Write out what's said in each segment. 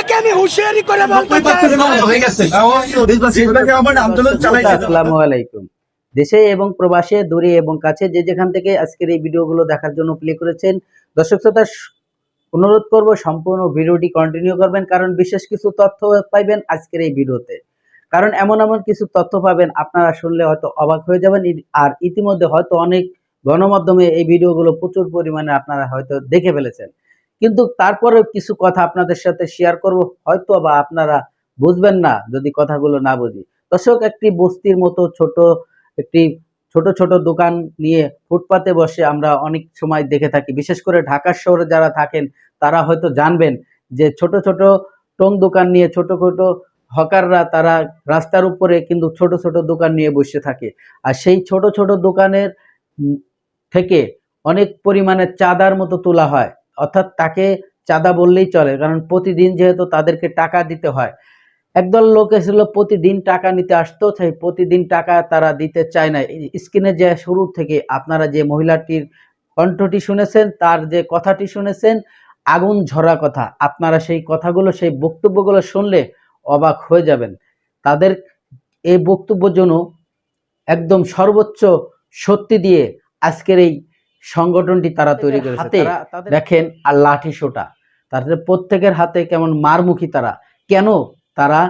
আপনাকে আমি হুঁশিয়ারি করে বলতে চাই। আসসালামু আলাইকুম। দেশে এবং প্রবাসে, দূরে এবং কাছে যে যেখান থেকে আজকের এই ভিডিওগুলো দেখার জন্য প্লে করেছেন, দর্শক শ্রোতা অনুরোধ করব সম্পূর্ণ ভিডিওটি কন্টিনিউ করবেন, কারণ বিশেষ কিছু তথ্য পাইবেন আজকের এই ভিডিওতে। কারণ এমন এমন কিছু তথ্য পাবেন আপনারা শুনলে হয়তো অবাক হয়ে যাবেন। আর ইতিমধ্যে হয়তো অনেক গণমাধ্যমে এই ভিডিওগুলো প্রচুর পরিমাণে আপনারা হয়তো দেখে ফেলেছেন, কিন্তু তারপরেও কিছু কথা আপনাদের সাথে শেয়ার করব, হয়তো বা আপনারা বুঝবেন না যদি কথাগুলো না বুঝি। দর্শক, একটি বস্তির মতো একটি ছোট ছোট দোকান নিয়ে ফুটপাতে বসে আমরা অনেক সময় দেখে থাকি। বিশেষ করে ঢাকা শহরে যারা থাকেন তারা হয়তো জানবেন যে ছোট ছোট টং দোকান নিয়ে ছোট ছোট হকাররা তারা রাস্তার উপরে কিন্তু ছোট ছোট দোকান নিয়ে বসে থাকে। আর সেই ছোট ছোট দোকানের থেকে অনেক পরিমাণে চাঁদার মতো তোলা হয়, অর্থাৎ তাকে চাঁদা বললেই চলে, কারণ প্রতিদিন যেহেতু তাদেরকে টাকা দিতে হয়। একদল লোক এসেছিল প্রতিদিন টাকা নিতে আসতো, সেই প্রতিদিন টাকা তারা দিতে চায় না। স্ক্রিনে যে শুরু থেকে আপনারা যে মহিলাটির কণ্ঠটি শুনেছেন, তার যে কথাটি শুনেছেন, আগুন ঝরা কথা, আপনারা সেই কথাগুলো, সেই বক্তব্যগুলো শুনলে অবাক হয়ে যাবেন। তাদের এই বক্তব্য জন্য একদম সর্বোচ্চ সত্যি দিয়ে আজকের এই সংগঠনটি তারা তৈরি করেছে। দেখেন আর লাঠি সোটা, তাদের প্রত্যেকের হাতে কেমন মারমুখী তারা, কেন তারা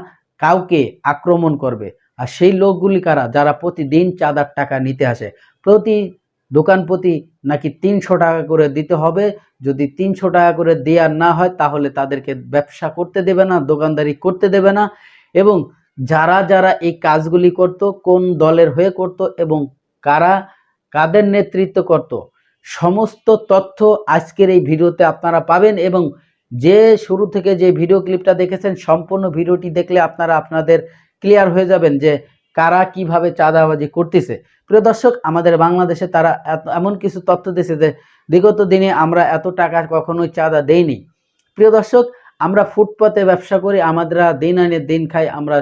কাউকে আক্রমণ করবে। আর সেই লোকগুলি কারা, যারা প্রতিদিন চাঁদার টাকা নিতে আসে। প্রতি দোকান প্রতি নাকি 300 টাকা করে দিতে হবে, যদি 300 টাকা করে দেওয়া না হয় তাহলে তাদেরকে ব্যবসা করতে দেবে না, দোকানদারি করতে দেবে না। এবং যারা যারা এই কাজগুলি করত, কোন দলের হয়ে করত এবং কারা কাদের নেতৃত্ব করত, সমস্ত তথ্য আজকের এই ভিডিওতে আপনারা পাবেন। এবং যে শুরু থেকে যে ভিডিও ক্লিপটা দেখেছেন, সম্পূর্ণ ভিডিওটি দেখলে আপনারা আপনাদের ক্লিয়ার হয়ে যাবেন যে কারা কিভাবে চাঁদাবাজি করতেছে। প্রিয় দর্শক, আমাদের বাংলাদেশে তারা এমন কিছু তথ্য দিয়েছে যে বিগত দিনে আমরা এত টাকা কখনোই চাঁদা দেইনি। প্রিয় দর্শক, আমরা ফুটপাতে ব্যবসা করি, আমরা দিন আনে দিন খাই, আমরা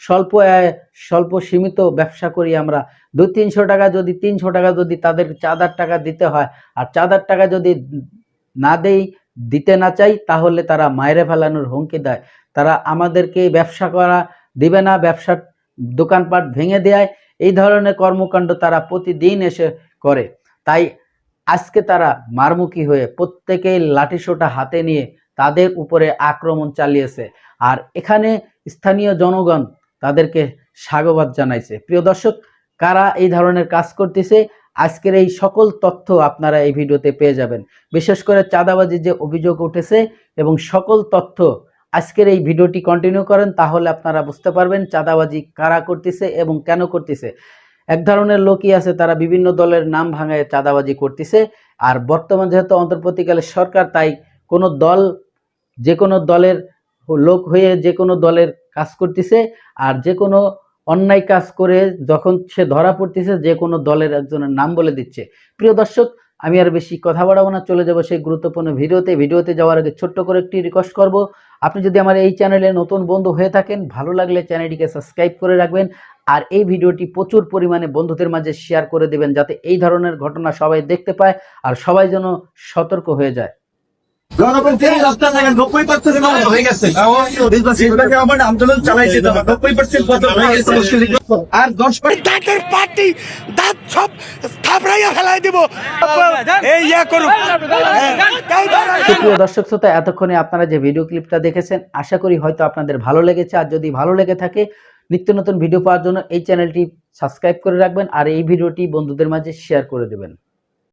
স্বল্প আয় স্বল্প সীমিত ব্যবসা করি। আমরা 200-300 টাকা, যদি 300 টাকা যদি তাদের চাঁদার টাকা দিতে হয়, আর চাঁদার টাকা যদি না দিতে না চাই, তাহলে তারা মাইরে ফেলানোর হুমকি দেয়। তারা আমাদেরকে ব্যবসা করা দিবে না, ব্যবসার দোকানপাট ভেঙে দেয়। এই ধরনের কর্মকাণ্ড তারা প্রতিদিন এসে করে। তাই আজকে তারা মারমুখী হয়ে প্রত্যেকেই লাঠিসোঁটা হাতে নিয়ে তাদের উপরে আক্রমণ চালিয়েছে। আর এখানে স্থানীয় জনগণ তাদেরকে স্বাগত জানাইছে। প্রিয় দর্শক, কারা এই ধরনের কাজ করতেছে, আজকের এই সকল তথ্য আপনারা এই ভিডিওতে পেয়ে যাবেন। বিশেষ করে চাঁদাবাজির যে অভিযোগ উঠেছে এবং সকল তথ্য আজকের এই ভিডিওটি কন্টিনিউ করেন, তাহলে আপনারা বুঝতে পারবেন চাঁদাবাজি কারা করতেছে এবং কেন করতেছে। এক ধরনের লোকই আছে, তারা বিভিন্ন দলের নাম ভাঙায় চাঁদাবাজি করতেছে। আর বর্তমান যেহেতু অন্তর্বর্তীকালীন সরকার, তাই কোনো দল যে কোনো দলের লোক হয়ে যে কোনো দলের কাজ করতেছে। আর যে কোনো অন্যায় কাজ করে যখন সে ধরা পড়তেছে, যে কোনো দলের একজনের নাম বলে দিচ্ছে। প্রিয় দর্শক, আমি আর বেশি কথা বাড়াবো না, চলে যাব সেই গুরুত্বপূর্ণ ভিডিওতে যাওয়ার আগে ছোট্ট করে একটি রিকোয়েস্ট করব, আপনি যদি আমার এই চ্যানেলে নতুন বন্ধু হয়ে থাকেন, ভালো লাগলে চ্যানেলটিকে সাবস্ক্রাইব করে রাখবেন। আর এই ভিডিওটি প্রচুর পরিমাণে বন্ধুদের মাঝে শেয়ার করে দেবেন, যাতে এই ধরনের ঘটনা সবাই দেখতে পায় আর সবাই যেন সতর্ক হয়ে যায়। আর 10% পার্টি দাঁত সব থাপড়াইয়া ফেলাই দিব। এই ইয়া করুক। প্রিয় দর্শক শ্রোতা, এতক্ষণে আপনারা যে ভিডিও ক্লিপটা দেখেছেন, আশা করি হয়তো আপনাদের ভালো লেগেছে। আর যদি ভালো লেগে থাকে, নিত্য নতুন ভিডিও পাওয়ার জন্য এই চ্যানেলটি সাবস্ক্রাইব করে রাখবেন আর এই ভিডিওটি বন্ধুদের মাঝে শেয়ার করে দেবেন।